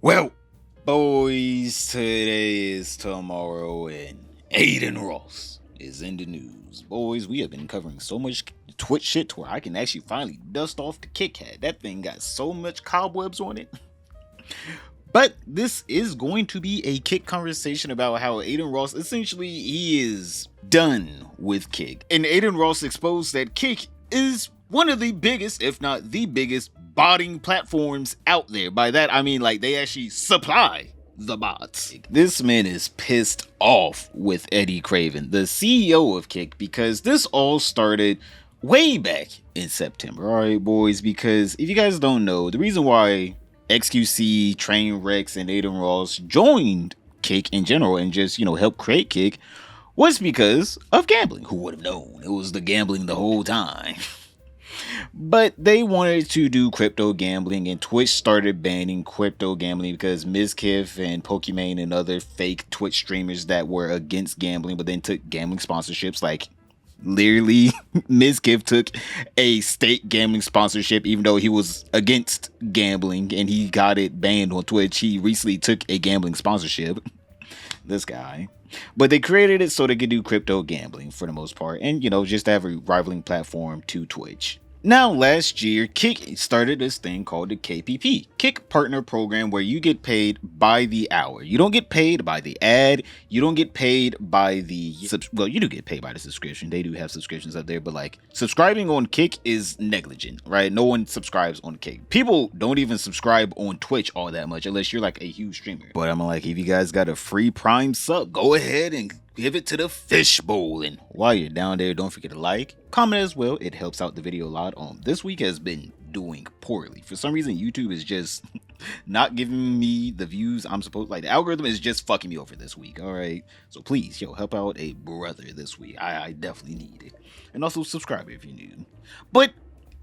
Well, boys, today is tomorrow, and Adin Ross is in the news. Boys, we have been covering so much Twitch shit to where I can actually finally dust off the Kit Kat. That thing got so much cobwebs on it. But this is going to be a Kick conversation about how Adin Ross, essentially, he is done with Kick. And Adin Ross exposed that Kick is one of the biggest, if not the biggest, botting platforms out there. By that, I mean, like, they actually supply the bots. This man is pissed off with Eddie Craven, the CEO of Kick, because this all started way back in September. Alright, boys, because if you guys don't know, the reason why XQC, Trainwrecks, and Adin Ross joined Kick in general and just, helped create Kick was because of gambling. Who would have known? It was the gambling the whole time. But they wanted to do crypto gambling, and Twitch started banning crypto gambling because Mizkif and Pokimane and other fake Twitch streamers that were against gambling but then took gambling sponsorships, like literally Mizkif took a state gambling sponsorship even though he was against gambling and he got it banned on Twitch. He recently took a gambling sponsorship. This guy. But they created it so they could do crypto gambling for the most part and, just have a rivaling platform to Twitch. Now, last year, Kick started this thing called the KPP, Kick Partner Program, where you get paid by the hour. You don't get paid by the ad. You don't get paid by the, well, you do get paid by the subscription. They do have subscriptions up there, but like subscribing on Kick is negligent, right? No one subscribes on Kick. People don't even subscribe on Twitch all that much unless you're like a huge streamer. But I'm like, if you guys got a free Prime sub, go ahead and give it to the fishbowl. And while you're down there, don't forget to like, comment as well. It helps out the video a lot. This week has been doing poorly. For some reason, YouTube is just not giving me the views I'm supposed. Like, the algorithm is just fucking me over this week. All right, so please, help out a brother this week. I definitely need it. And also subscribe if you're new. But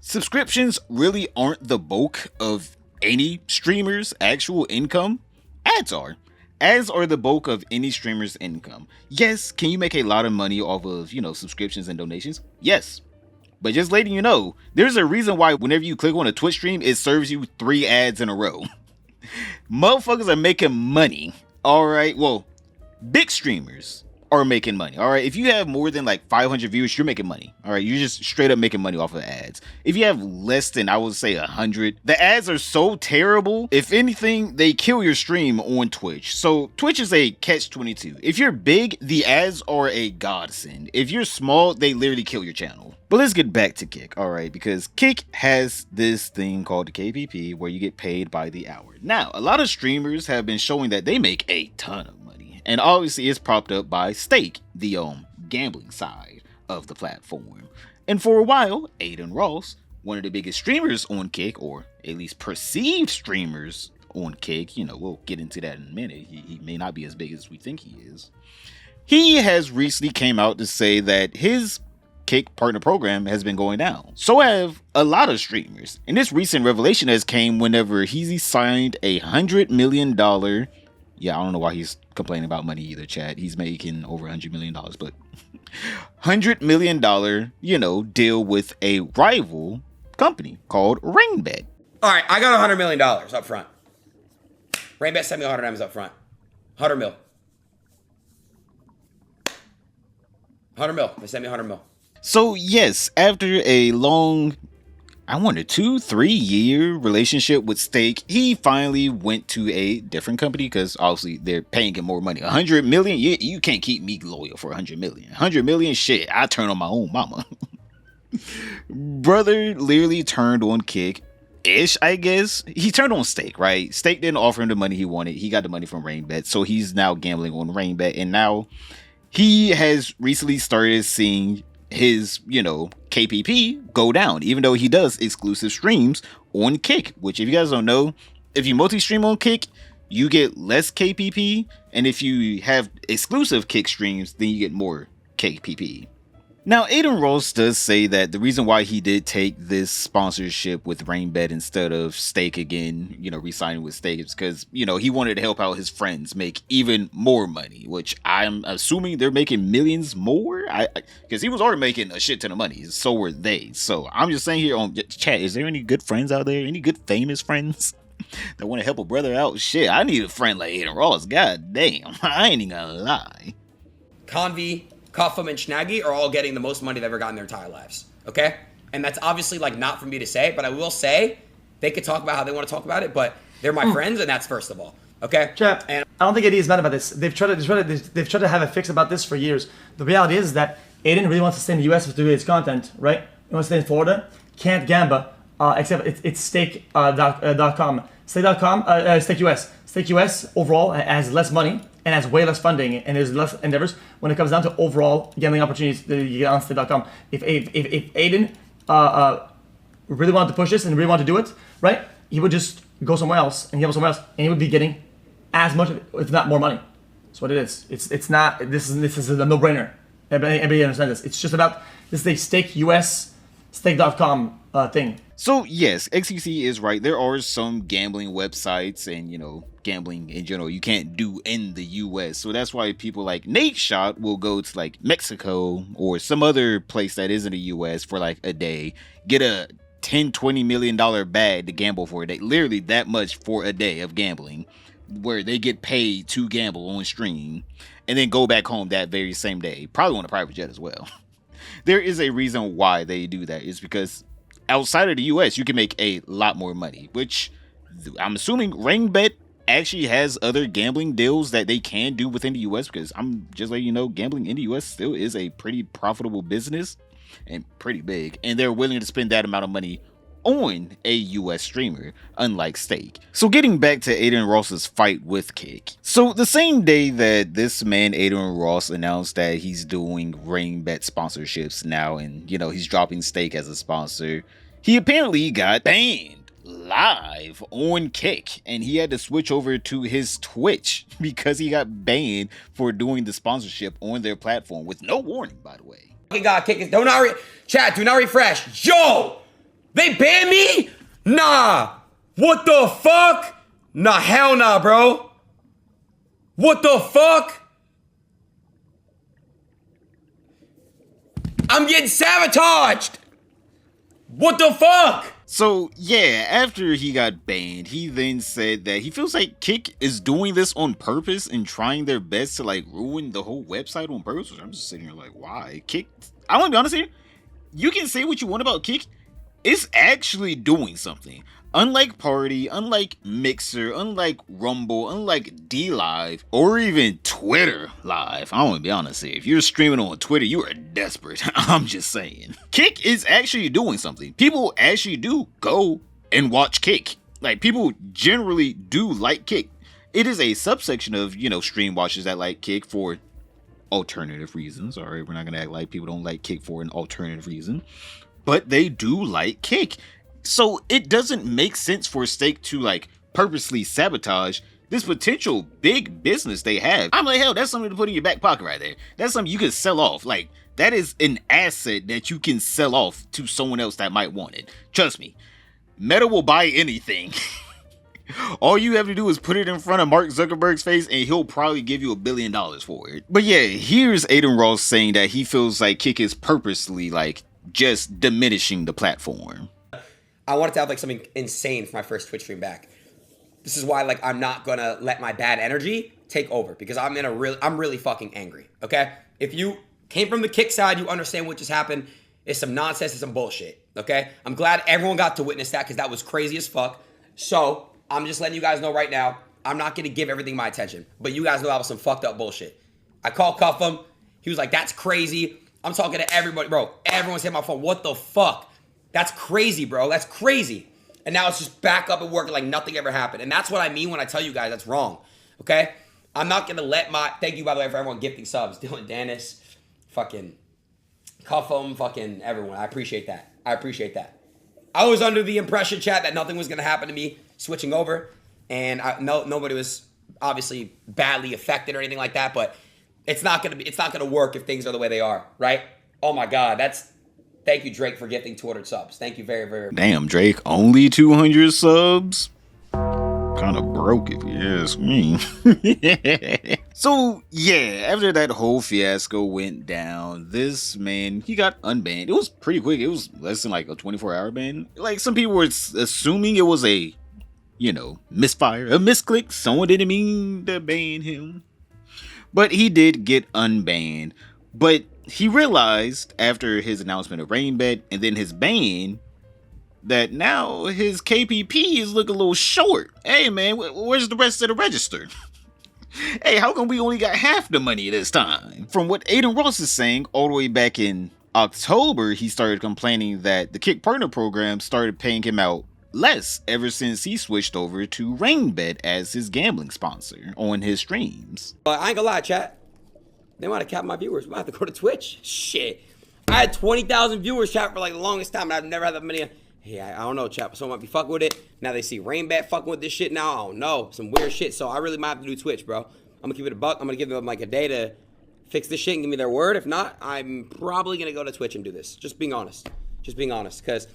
subscriptions really aren't the bulk of any streamer's actual income. Ads are. Ads are the bulk of any streamer's income. Yes, can you make a lot of money off of, subscriptions and donations? Yes. But just letting you know, there's a reason why whenever you click on a Twitch stream, it serves you 3 ads in a row. Motherfuckers are making money. Alright, well, big streamers are making money. Alright, if you have more than like 500 viewers, you're making money. Alright, you're just straight up making money off of ads. If you have less than, I would say, 100, the ads are so terrible. If anything, they kill your stream on Twitch. So Twitch is a catch-22. If you're big, the ads are a godsend. If you're small, they literally kill your channel. But let's get back to Kick, alright, because Kick has this thing called the KPP where you get paid by the hour. Now, a lot of streamers have been showing that they make a ton of money, and obviously it's propped up by Stake, the gambling side of the platform. And for a while, Adin Ross, one of the biggest streamers on Kick, or at least perceived streamers on Kick, we'll get into that in a minute, he may not be as big as we think he is. He has recently came out to say that his Kick partner program has been going down. So have a lot of streamers. And this recent revelation has came whenever he signed $100 million. Yeah, I don't know why he's complaining about money either, chat. He's making over $100 million, but $100 million, deal with a rival company called Rainbet. All right, I got $100 million up front. Rainbet sent me 100 M's up front. 100 mil. 100 mil. They sent me 100 mil. So yes, after a long, 2-3 year relationship with Stake, he finally went to a different company because obviously they're paying him more money. 100 million, you can't keep me loyal for 100 million. 100 million, shit, I turn on my own mama. Brother literally turned on Kick-ish, I guess. He turned on Stake, right? Stake didn't offer him the money he wanted. He got the money from Rainbet, so he's now gambling on Rainbet, and now he has recently started seeing his, KPP go down, even though he does exclusive streams on Kick, which if you guys don't know, if you multi-stream on Kick, you get less KPP, and if you have exclusive Kick streams, then you get more KPP. Now, Adin Ross does say that the reason why he did take this sponsorship with Rainbet instead of Stake again, re-signing with Stake, is because, he wanted to help out his friends make even more money, which I'm assuming they're making millions more, because he was already making a shit ton of money, so were they. So I'm just saying here on chat, is there any good friends out there? Any good famous friends? that want to help a brother out. Shit, I need a friend like Adin Ross. God damn, I ain't even gonna lie. Convy, Cuffham, and Schnaggy are all getting the most money they've ever gotten in their entire lives. Okay? And that's obviously like not for me to say, but I will say they could talk about how they want to talk about it, but they're my friends, and that's first of all. Okay? Chap, and I don't think Eddie is mad about this. They've tried to have a fix about this for years. The reality is that Aiden really wants to stay in the US to do his content, right? He wants to stay in Florida. Can't gamble, except it's stake.com. Stake.com, Stake US. Stake US overall has less money and has way less funding, and there's less endeavors when it comes down to overall gambling opportunities that you get on stake.com. If Aiden really wanted to push this and really wanted to do it, right, he would just go somewhere else and gamble somewhere else, and he would be getting as much, if not more money. That's what it is. It's not. This is a no-brainer. Everybody understands this. It's just about this is a stake US stake.com thing. So yes, XCC is right. There are some gambling websites and, gambling in general you can't do in the US. So that's why people like Nate Shot will go to like Mexico or some other place that is in the US for like a day, get a $10-20 million bag to gamble for a day. Literally that much for a day of gambling, where they get paid to gamble on stream and then go back home that very same day, probably on a private jet as well. There is a reason why they do that. It's because outside of the US, you can make a lot more money, which I'm assuming Rainbet actually has other gambling deals that they can do within the US, because I'm just letting you know, gambling in the US still is a pretty profitable business and pretty big, and they're willing to spend that amount of money on a US streamer, unlike Stake. So getting back to Adin Ross's fight with Kick. So the same day that this man Adin Ross announced that he's doing Rainbet sponsorships now, and he's dropping Stake as a sponsor, he apparently got banned live on Kick, and he had to switch over to his Twitch because he got banned for doing the sponsorship on their platform with no warning, by the way. God, Kick is, do not refresh. Yo! They banned me? Nah. What the fuck? Nah, hell nah, bro. What the fuck? I'm getting sabotaged. What the fuck? So yeah, after he got banned, he then said that he feels like Kick is doing this on purpose and trying their best to like ruin the whole website on purpose. I'm just sitting here like, why? Kick, I want to be honest here, you can say what you want about Kick, it's actually doing something. Unlike Party, unlike Mixer, unlike Rumble, unlike D-Live, or even Twitter Live. I want to be honest here. If you're streaming on Twitter, you are desperate. I'm just saying. Kick is actually doing something. People actually do go and watch Kick. Like, people generally do like Kick. It is a subsection of, stream watchers that like Kick for alternative reasons. Alright, we're not going to act like people don't like Kick for an alternative reason. But they do like Kick. So it doesn't make sense for Stake to like purposely sabotage this potential big business they have. I'm like, hell, that's something to put in your back pocket right there. That's something you can sell off. Like, that is an asset that you can sell off to someone else that might want it. Trust me, Meta will buy anything. All you have to do is put it in front of Mark Zuckerberg's face and he'll probably give you $1 billion for it. But yeah, here's Adin Ross saying that he feels like Kick is purposely like just diminishing the platform. I wanted to have like something insane for my first Twitch stream back. This is why like I'm not gonna let my bad energy take over, because I'm really fucking angry. Okay? If you came from the Kick side, you understand what just happened. It's some nonsense, it's some bullshit. Okay? I'm glad everyone got to witness that, because that was crazy as fuck. So I'm just letting you guys know right now, I'm not gonna give everything my attention. But you guys know that was some fucked up bullshit. I called Cuffham. He was like, that's crazy. I'm talking to everybody, bro. Everyone's hitting my phone. What the fuck? That's crazy, bro. That's crazy. And now it's just back up and working like nothing ever happened. And that's what I mean when I tell you guys that's wrong. Okay? I'm not going to let my... Thank you, by the way, for everyone gifting subs. Dylan Dennis, fucking Cuffham, fucking everyone. I appreciate that. I was under the impression, chat, that nothing was going to happen to me switching over. And nobody was obviously badly affected or anything like that. But it's not going to work if things are the way they are, right? Oh, my God. Thank you, Drake, for gifting 200 subs. Thank you very, very much. Damn, Drake, only 200 subs? Kind of broke, if you ask me. So, yeah, after that whole fiasco went down, this man, he got unbanned. It was pretty quick. It was less than like a 24-hour ban. Like, some people were assuming it was a misfire, a misclick. Someone didn't mean to ban him. But he did get unbanned. But he realized after his announcement of Rainbet and then his ban that now his KPP is looking a little short. Hey man, where's the rest of the register? Hey, how come we only got half the money this time? From what Adin Ross is saying, all the way back in October, he started complaining that the Kick Partner program started paying him out less ever since he switched over to Rainbet as his gambling sponsor on his streams. I ain't gonna lie, chat. They want to cap my viewers. I might have to go to Twitch. Shit. I had 20,000 viewers, chat, for like the longest time, and I've never had that many. Hey, I don't know, chat. Someone might be fucking with it. Now they see Rainbet fucking with this shit now. I don't know. Some weird shit. So I really might have to do Twitch, bro. I'm gonna keep it a buck. I'm gonna give them like a day to fix this shit and give me their word. If not, I'm probably gonna go to Twitch and do this. Just being honest. Because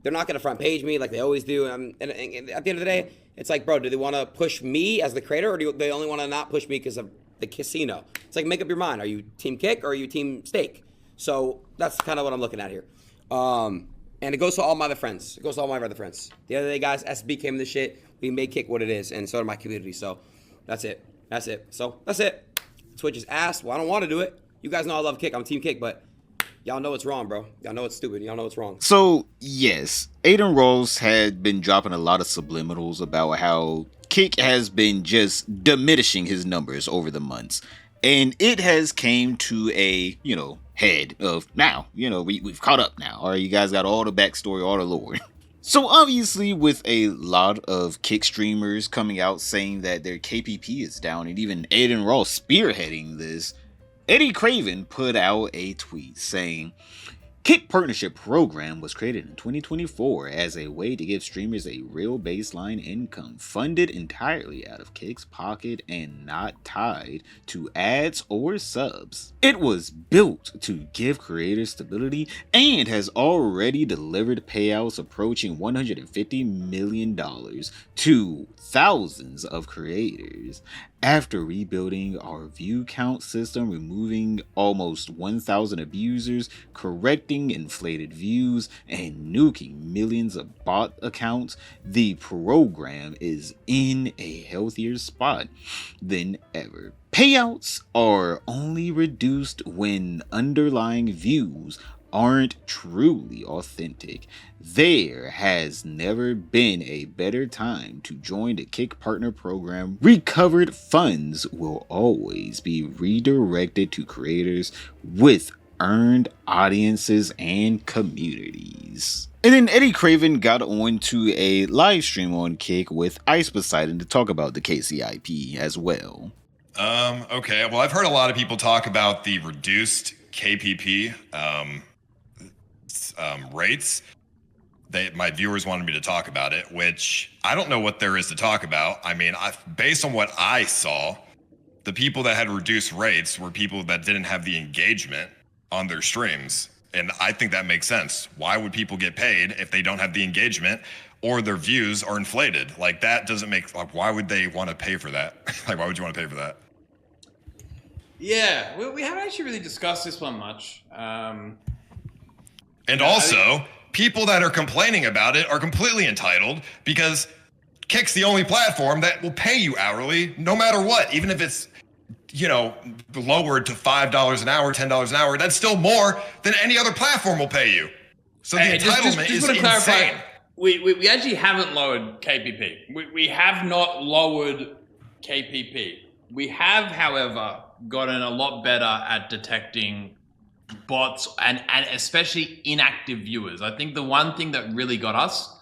they're not gonna front page me like they always do. And at the end of the day, it's like, bro, do they want to push me as the creator, or do they only want to not push me because of the casino? It's like, make up your mind. Are you team Kick or are you team Stake? So that's kind of what I'm looking at here. And it goes to all my other friends. The other day, guys, SB came to this shit. We made Kick what it is, and so did my community. So that's it. So that's it. Twitch is ass. Well, I don't want to do it. You guys know I love Kick. I'm team Kick, but y'all know it's wrong, bro. Y'all know it's stupid. Y'all know it's wrong. So, yes, Adin Ross had been dropping a lot of subliminals about how Kick has been just diminishing his numbers over the months. And it has came to a, head of now, we've caught up now. All right, you guys got all the backstory, all the lore. So obviously with a lot of Kick streamers coming out saying that their KPP is down, and even Adin Ross spearheading this, Eddie Craven put out a tweet saying, Kick Partnership Program was created in 2024 as a way to give streamers a real baseline income funded entirely out of Kick's pocket and not tied to ads or subs. It was built to give creators stability and has already delivered payouts approaching $150 million to thousands of creators. After rebuilding our view count system, removing almost 1,000 abusers, correcting inflated views, and nuking millions of bot accounts, the program is in a healthier spot than ever. Payouts are only reduced when underlying views aren't truly authentic. There has never been a better time to join the Kick Partner program. Recovered funds will always be redirected to creators with earned audiences and communities. And then Eddie Craven got on to a live stream on Kick with Ice Poseidon to talk about the KCIP as well. Okay. Well, I've heard a lot of people talk about the reduced KPP rates. My viewers wanted me to talk about it, which I don't know what there is to talk about. I mean, based on what I saw, the people that had reduced rates were people that didn't have the engagement on their streams. And I think that makes sense. Why would people get paid if they don't have the engagement or their views are inflated? Like, that doesn't make, like, why would they want to pay for that? Like, why would you want to pay for that? Yeah, we haven't actually really discussed this one much. And also, people that are complaining about it are completely entitled, because Kick's the only platform that will pay you hourly no matter what. Even if it's, lowered to $5 an hour, $10 an hour, that's still more than any other platform will pay you. So the entitlement is insane. We actually haven't lowered KPP. We have not lowered KPP. We have, however, gotten a lot better at detecting bots and especially inactive viewers. I think the one thing that really got us,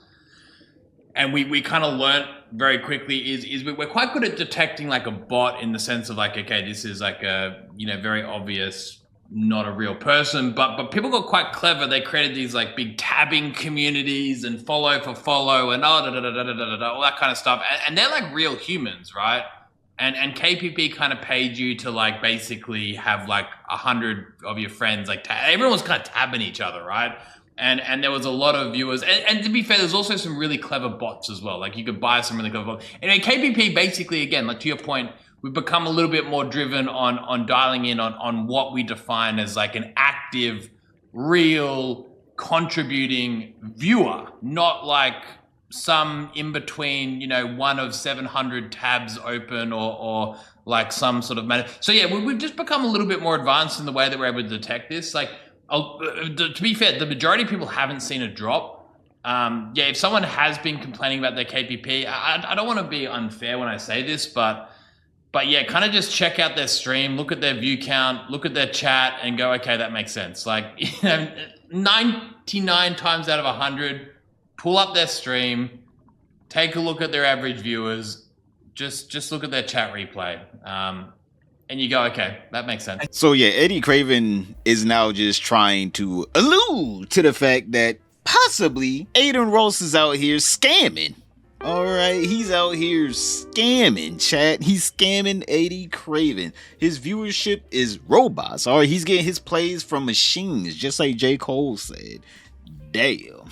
and we kind of learned very quickly, is we're quite good at detecting like a bot in the sense of like, okay, this is like a, very obvious, not a real person, but people got quite clever. They created these like big tabbing communities and follow for follow and all that kind of stuff. And they're like real humans, right? And KPP kind of paid you to like basically have like 100 of your friends, like everyone was kind of tabbing each other, right? And there was a lot of viewers. And to be fair, there's also some really clever bots as well. Like you could buy some really clever bots. Anyway, KPP basically, again, like to your point, we've become a little bit more driven on dialing in on what we define as like an active, real, contributing viewer, not like some in between, one of 700 tabs open or like some sort of matter. So yeah, we've just become a little bit more advanced in the way that we're able to detect this. Like, to be fair, the majority of people haven't seen a drop. If someone has been complaining about their KPP, I don't want to be unfair when I say this, but yeah, kind of just check out their stream, look at their view count, look at their chat, and go, okay, that makes sense. Like, 99 times out of 100, pull up their stream, take a look at their average viewers, just look at their chat replay, and you go, okay, that makes sense. So yeah, Eddie Craven is now just trying to allude to the fact that possibly Adin Ross is out here scamming. Alright, he's out here scamming, chat. He's scamming Eddie Craven. His viewership is robots. Alright, he's getting his plays from machines, just like J. Cole said. Damn.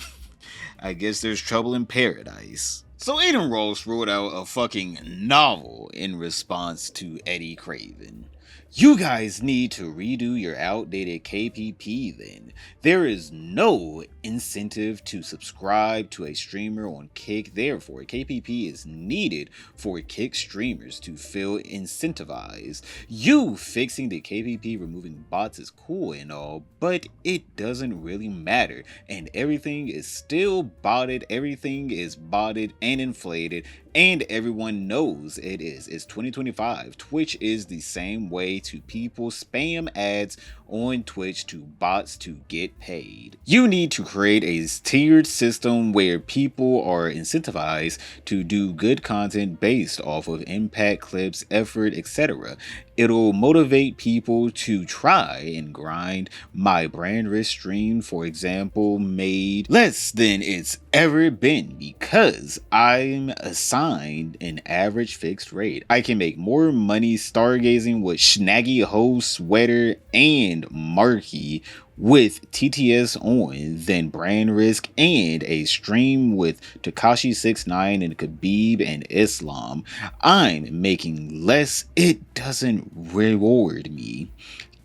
I guess there's trouble in paradise. So Adin Ross wrote out a fucking novel in response to Eddie Craven. You guys need to redo your outdated KPP then. There is no incentive to subscribe to a streamer on Kick. Therefore, KPP is needed for Kick streamers to feel incentivized. You fixing the KPP removing bots is cool and all, but it doesn't really matter. And everything is still botted. Everything is botted and inflated. And everyone knows it is. It's 2025. Twitch is the same way to people spam ads on Twitch to bots to get paid. You need to create a tiered system where people are incentivized to do good content based off of impact, clips, effort, etc. It'll motivate people to try and grind. My brand risk stream, for example, made less than it's ever been because I'm assigned an average fixed rate. I can make more money stargazing with Snaggy Ho Sweater and Marky with TTS on than brand risk and a stream with Tekashi69 and Khabib and Islam. I'm making less. It doesn't reward me.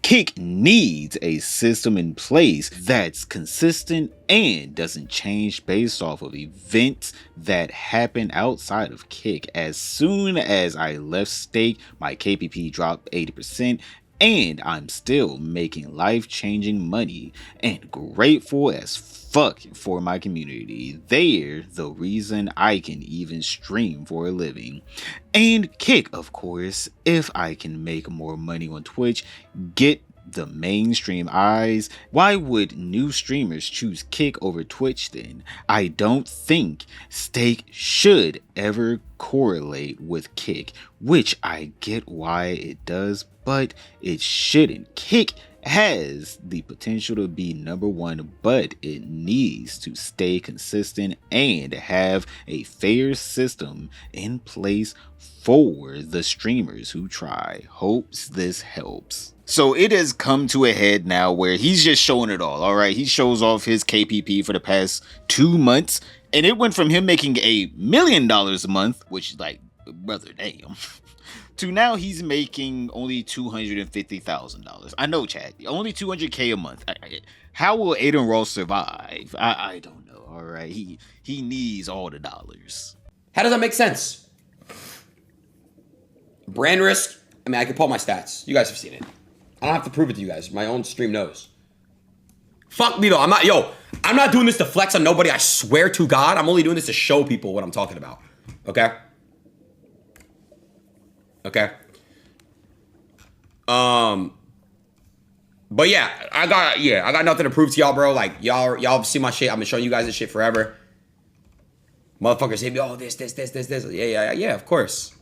Kick needs a system in place that's consistent and doesn't change based off of events that happen outside of Kick. As soon as I left Stake, my KPP dropped 80%. And I'm still making life-changing money and grateful as fuck for my community. They're the reason I can even stream for a living. And Kick, of course, if I can make more money on Twitch, get the mainstream eyes. Why would new streamers choose Kick over Twitch then? I don't think Stake should ever correlate with Kick, which I get why it does, but it shouldn't. Kick has the potential to be number one, but it needs to stay consistent and have a fair system in place for the streamers who try. Hopes this helps. So it has come to a head now where he's just showing it all. Alright, he shows off his KPP for the past 2 months, and it went from him making $1 million a month, which is like, brother, damn, to now he's making only $250,000. I know, Chad, only $200K a month. How will Adin Ross survive? I don't know. All right, he needs all the dollars. How does that make sense? Brand risk. I mean, I can pull my stats. You guys have seen it. I don't have to prove it to you guys. My own stream knows. Fuck me though. I'm not doing this to flex on nobody. I swear to God, I'm only doing this to show people what I'm talking about. Okay? Okay. But yeah, I got nothing to prove to y'all, bro. Like y'all see my shit. I've been showing you guys this shit forever. Motherfuckers hit me, oh, this. Yeah, of course.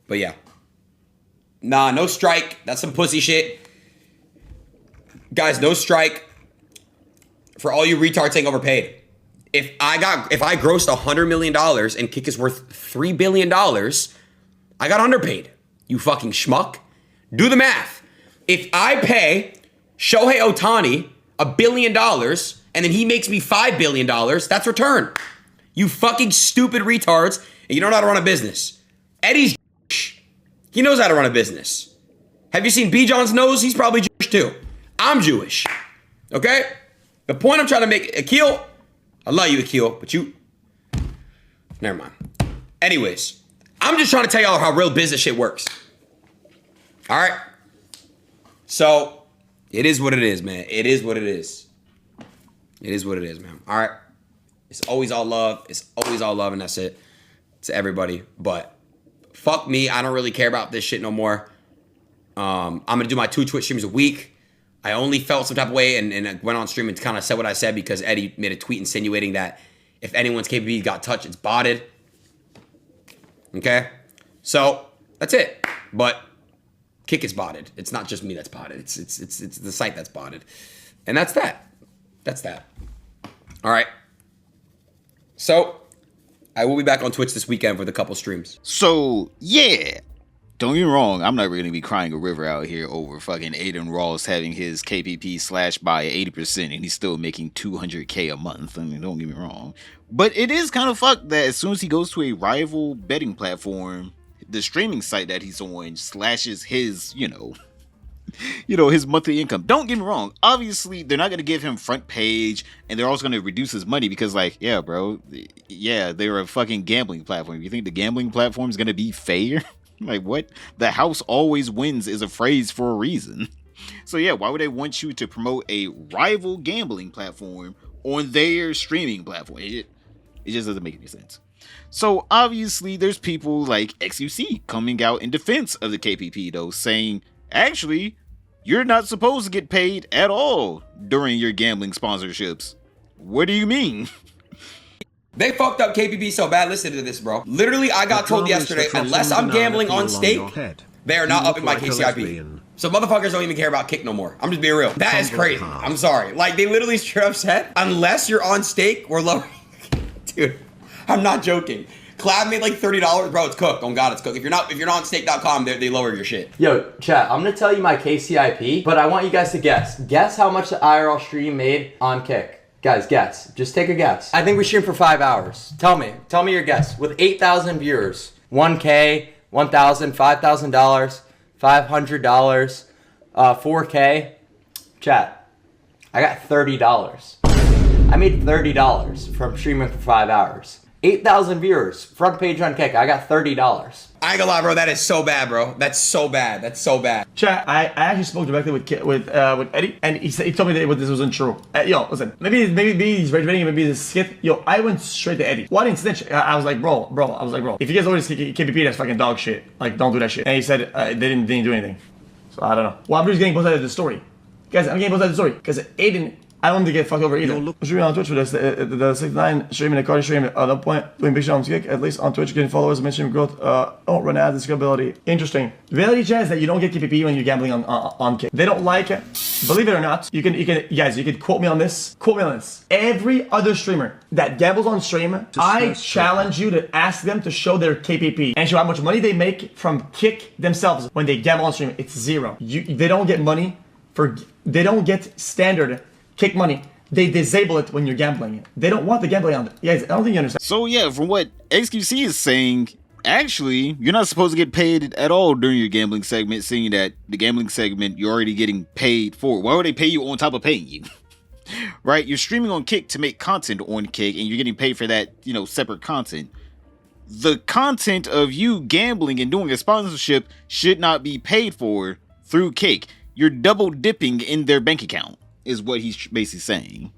But yeah. Nah, no strike. That's some pussy shit. Guys, no strike. For all you retards saying overpaid. If I grossed $100 million and Kick is worth $3 billion, I got underpaid. You fucking schmuck. Do the math. If I pay Shohei Ohtani $1 billion and then he makes me $5 billion, that's return. You fucking stupid retards, and you don't know how to run a business. Eddie's he knows how to run a business. Have you seen B. John's nose? He's probably too. I'm Jewish. Okay? The point I'm trying to make, Akil, I love you, Akil, but you, never mind. Anyways, I'm just trying to tell y'all how real business shit works. All right? So, it is what it is, man. It is what it is. It is what it is, man. All right? It's always all love. It's always all love, and that's it. To everybody. But fuck me. I don't really care about this shit no more. I'm going to do my 2 Twitch streams a week. I only felt some type of way and I went on stream and kind of said what I said because Eddie made a tweet insinuating that if anyone's KPP got touched, it's botted. Okay? So, that's it. But Kick is botted. It's not just me that's botted. It's the site that's botted. And that's that. That's that. All right. So, I will be back on Twitch this weekend with a couple streams. So, yeah. Don't get me wrong, I'm not really going to be crying a river out here over fucking Adin Ross having his KPP slashed by 80% and he's still making $200K a month. I mean, don't get me wrong. But it is kind of fucked that as soon as he goes to a rival betting platform, the streaming site that he's on slashes his, his monthly income. Don't get me wrong. Obviously, they're not going to give him front page and they're also going to reduce his money because, yeah, bro, they're a fucking gambling platform. You think the gambling platform is going to be fair? Like, what? The house always wins is a phrase for a reason. So, yeah, why would they want you to promote a rival gambling platform on their streaming platform? It just doesn't make any sense. So, obviously, there's people like XUC coming out in defense of the KPP, though, saying, actually, you're not supposed to get paid at all during your gambling sponsorships. What do you mean? They fucked up KPP so bad. Listen to this, bro. Literally, I got told yesterday, unless I'm gambling on stake, they are not upping my KCIP. So motherfuckers don't even care about Kick no more. I'm just being real. That is crazy. I'm sorry. Like, they literally straight up said, unless you're on stake, we're lowering. Dude, I'm not joking. Clav made like $30, bro. It's cooked. On God, it's cooked. If you're not on stake.com, they lower your shit. Yo, chat, I'm gonna tell you my KCIP, but I want you guys to guess. Guess how much the IRL stream made on Kick. Guys, guess. Just take a guess. I think we streamed for 5 hours. Tell me your guess. With 8,000 viewers, 1K, $1,000, $5,000, $500, 4K. Chat, I got $30. I made $30 from streaming for 5 hours. 8,000 viewers, front page on Kick. I got $30. I ain't gonna lie, bro. That is so bad, bro. That's so bad. That's so bad. Chat, I actually spoke directly with Eddie, and he told me that this wasn't true. Listen, maybe he's ready, maybe this skit. I went straight to Eddie. Why didn't snitch? I was like, bro. If you guys always KPP, that's fucking dog shit. Like, don't do that shit. And he said they didn't do anything. So I don't know. Well, I'm just getting both sides of the story, guys. I'm getting both sides of the story because Aiden. I don't want to get fucked over either. Streaming on Twitch for this, the 6ix9ine streaming, the Cardi stream at no point doing big shit on Kick. At least on Twitch, getting followers, mainstream growth. Don't run ads, discoverability. Interesting. The reality chat is that you don't get KPP when you're gambling on Kick. They don't like it. Believe it or not, you can quote me on this. Quote me on this. Every other streamer that gambles on stream, I challenge you to ask them to show their KPP and show how much money they make from Kick themselves when they gamble on stream. It's zero. They don't get money they don't get standard Kick money. They disable it when you're gambling. They don't want the gambling on it. Guys, I don't think you understand. So yeah, from what XQC is saying, actually, you're not supposed to get paid at all during your gambling segment, seeing that the gambling segment you're already getting paid for. Why would they pay you on top of paying you? Right? You're streaming on Kick to make content on Kick, and you're getting paid for that, separate content. The content of you gambling and doing a sponsorship should not be paid for through Kick. You're double dipping in their bank account, is what he's basically saying.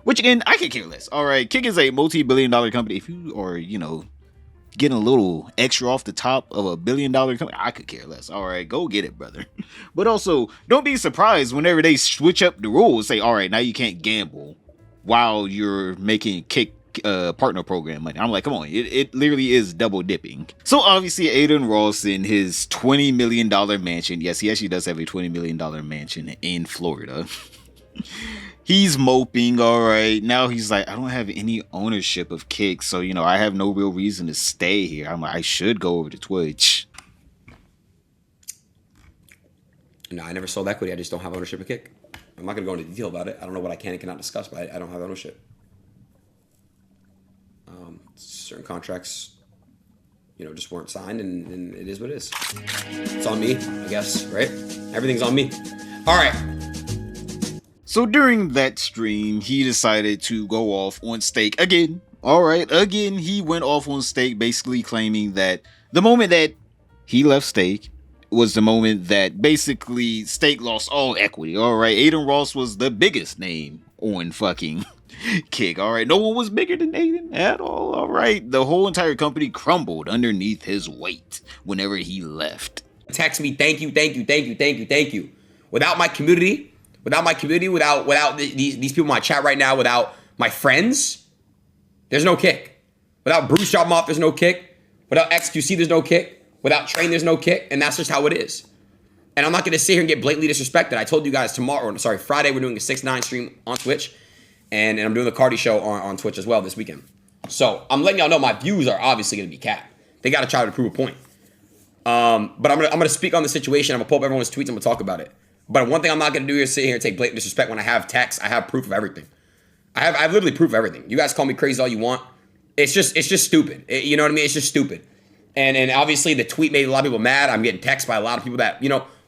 Which, again, I could care less. All right, Kick is a multi-billion-dollar company. If you are, getting a little extra off the top of a billion-dollar company, I could care less. All right, go get it, brother. But also, don't be surprised whenever they switch up the rules. Say, all right, now you can't gamble while you're making Kick partner program money. I'm like, come on, it literally is double dipping. So obviously Adin Ross in his $20 million mansion, yes, he actually does have a $20 million mansion in Florida. He's moping, all right. Now he's like, I don't have any ownership of Kick, so I have no real reason to stay here. I'm like, I should go over to Twitch. No, I never sold equity. I just don't have ownership of Kick. I'm not gonna go into detail about it. I don't know what I can and cannot discuss, but I don't have ownership. Certain contracts, just weren't signed, and it is what it is. It's on me, I guess, right? Everything's on me. All right. So during that stream, he decided to go off on Stake again. Alright, again, he went off on Stake, basically claiming that the moment that he left Stake was the moment that basically Stake lost all equity. Alright, Adin Ross was the biggest name on fucking Kick. Alright, no one was bigger than Aiden at all. Alright, the whole entire company crumbled underneath his weight whenever he left. Text me, thank you, thank you, thank you, thank you, thank you. Without my community, without these people in my chat right now, without my friends, there's no Kick. Without Bruce dropping off, there's no Kick. Without XQC, there's no Kick. Without Train, there's no Kick. And that's just how it is. And I'm not going to sit here and get blatantly disrespected. I told you guys Friday, we're doing a 6ix9ine stream on Twitch. And I'm doing the Cardi show on Twitch as well this weekend. So I'm letting y'all know my views are obviously going to be capped. They got to try to prove a point. But I'm gonna speak on the situation. I'm going to pull up everyone's tweets and we'll talk about it. But one thing I'm not going to do is sit here and take blatant disrespect when I have text. I have proof of everything. I have literally proof of everything. You guys call me crazy all you want. It's just stupid. You know what I mean? It's just stupid. And obviously the tweet made a lot of people mad. I'm getting texts by a lot of people that,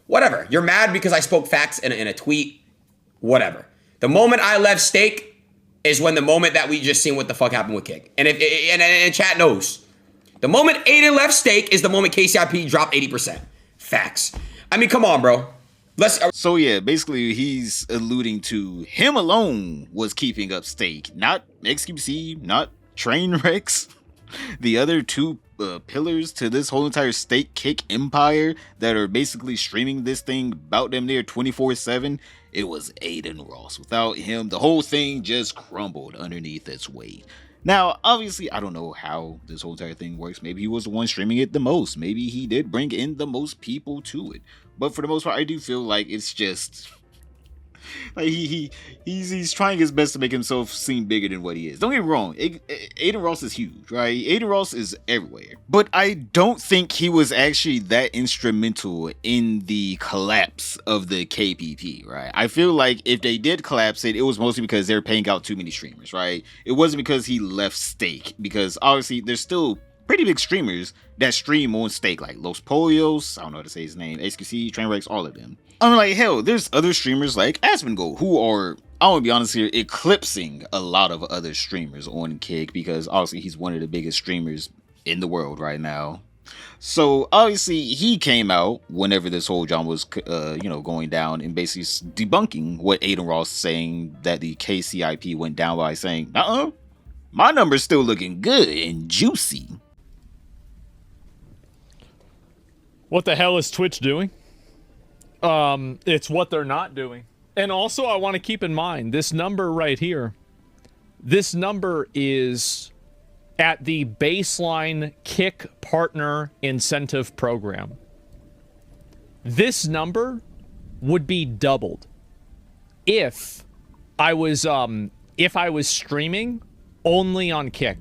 whatever. You're mad because I spoke facts in a tweet. Whatever. The moment I left Stake is when the moment that we just seen what the fuck happened with Kick. And chat knows. The moment Aiden left Stake is the moment KCIP dropped 80%. Facts. I mean, come on, bro. So yeah, basically he's alluding to him alone was keeping up Stake, not XQC, not Trainwrecks. The other two pillars to this whole entire Stake Kick empire that are basically streaming this thing about them near 24/7. It was Adin Ross. Without him, the whole thing just crumbled underneath its weight. Now, obviously, I don't know how this whole entire thing works. Maybe he was the one streaming it the most. Maybe he did bring in the most people to it. But for the most part, I do feel like it's just like he's trying his best to make himself seem bigger than what he is. Don't get me wrong, Adin Ross is huge, right? Adin Ross is everywhere. But I don't think he was actually that instrumental in the collapse of the KPP, right? I feel like if they did collapse it, it was mostly because they're paying out too many streamers, right? It wasn't because he left Stake, because obviously there's still pretty big streamers that stream on Stake, like Los Polios, I don't know how to say his name, HQC, Trainwrecks, all of them. I mean, like, hell, there's other streamers like Asmongold who are, I want to be honest here, eclipsing a lot of other streamers on Kick, because obviously he's one of the biggest streamers in the world right now. So obviously he came out whenever this whole drama was, going down, and basically debunking what Adin Ross saying that the KCIP went down by saying, my number's still looking good and juicy. What the hell is Twitch doing? It's what they're not doing. And also, I want to keep in mind, this number right here, this number is at the baseline Kick Partner Incentive Program. This number would be doubled if I was streaming only on Kick.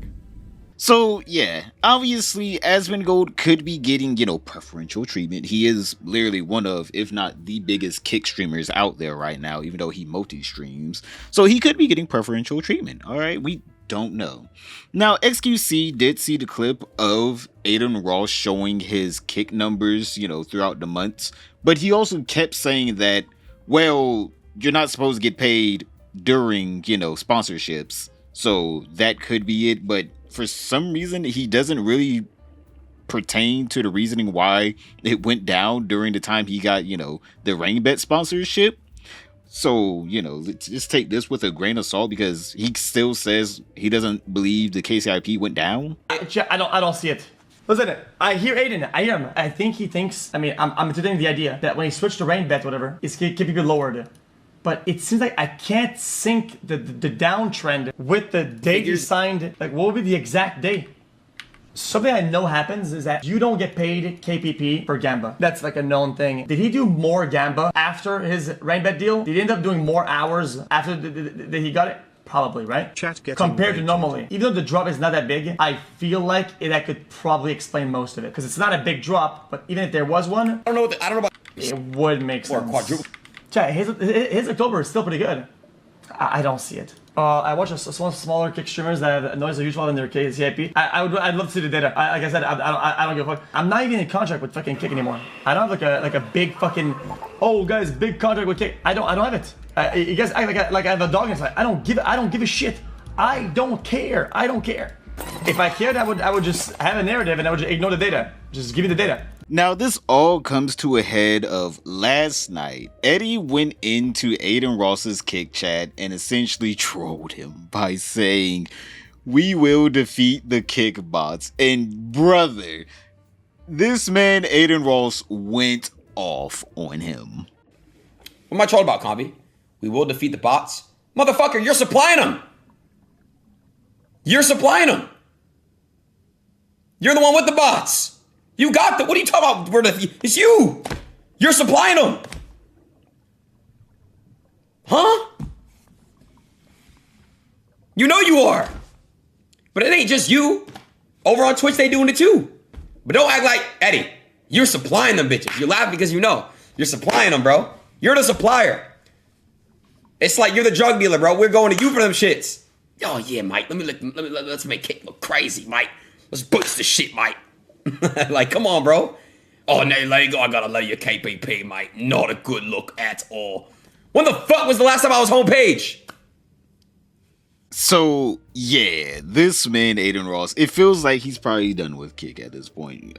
So yeah, obviously Asmongold could be getting, preferential treatment. He is literally one of, if not the biggest Kick streamers out there right now, even though he multi-streams. So he could be getting preferential treatment, alright? We don't know. Now, XQC did see the clip of Adin Ross showing his Kick numbers, throughout the months. But he also kept saying that, well, you're not supposed to get paid during, sponsorships. So that could be it, but for some reason he doesn't really pertain to the reasoning why it went down during the time he got, the Rainbet sponsorship. So, let's just take this with a grain of salt, because he still says he doesn't believe the KCIP went down. I don't see it. Listen, I hear Aiden. I hear him. I think he thinks, I'm entertaining the idea that when he switched to Rainbet, whatever, his KPP lowered. But it seems like I can't sync the downtrend with the date he signed. Like, what would be the exact date? Something I know happens is that you don't get paid KPP for Gamba. That's like a known thing. Did he do more Gamba after his Rainbet deal? Did he end up doing more hours after that he got it? Probably, right? Compared to normally. Even though the drop is not that big, I feel like that could probably explain most of it. Because it's not a big drop, but even if there was one, I don't know about it would make sense. Or quadruple. Chat, his October is still pretty good. I don't see it. I watch some smaller Kick streamers that noise a huge fall in their KCIP. I'd love to see the data. Like I said, I don't give a fuck. I'm not even in contract with fucking Kick anymore. I don't have like a big fucking, oh guys, big contract with Kick. I don't have it. You guys act like I have a dog inside. I don't give a shit. I don't care. I don't care. If I cared, I would just have a narrative and I would just ignore the data. Just give me the data. Now, this all comes to a head of last night. Eddie went into Adin Ross's kick chat and essentially trolled him by saying, "We will defeat the kick bots." And brother, this man, Adin Ross, went off on him. What am I trolling about, Combi? We will defeat the bots? Motherfucker, you're supplying them. You're supplying them. You're the one with the bots. You got the, what are you talking about? It's you. You're supplying them. Huh? You know you are. But it ain't just you. Over on Twitch, they doing it too. But don't act like, Eddie, you're supplying them bitches. You laugh because you know. You're supplying them, bro. You're the supplier. It's like you're the drug dealer, bro. We're going to you for them shits. Oh yeah, Mike. Let's make Kick look crazy, Mike. Let's boost the shit, Mike. Like, come on, bro. Oh, no, Lego, I gotta love your KPP, Mike. Not a good look at all. When the fuck was the last time I was homepage? So, yeah, this man, Adin Ross, it feels like he's probably done with Kick at this point.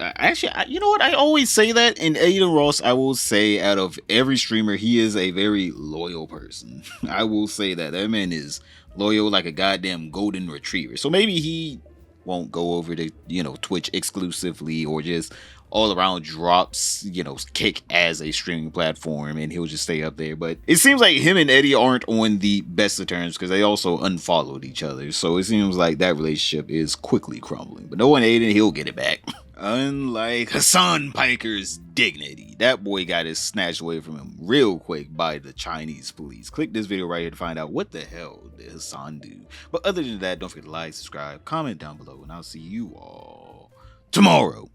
You know what? I always say that. And Adin Ross, I will say, out of every streamer, he is a very loyal person. I will say that. That man is loyal like a goddamn golden retriever. So maybe he won't go over to, Twitch exclusively or just all around drops, Kick as a streaming platform and he'll just stay up there. But it seems like him and Eddie aren't on the best of terms because they also unfollowed each other. So it seems like that relationship is quickly crumbling. But knowing Aiden, he'll get it back. Unlike Hassan Piker's dignity, that boy got it snatched away from him real quick by the Chinese police. Click this video right here to find out what the hell did Hassan do. But other than that, don't forget to like, subscribe, comment down below, and I'll see you all tomorrow.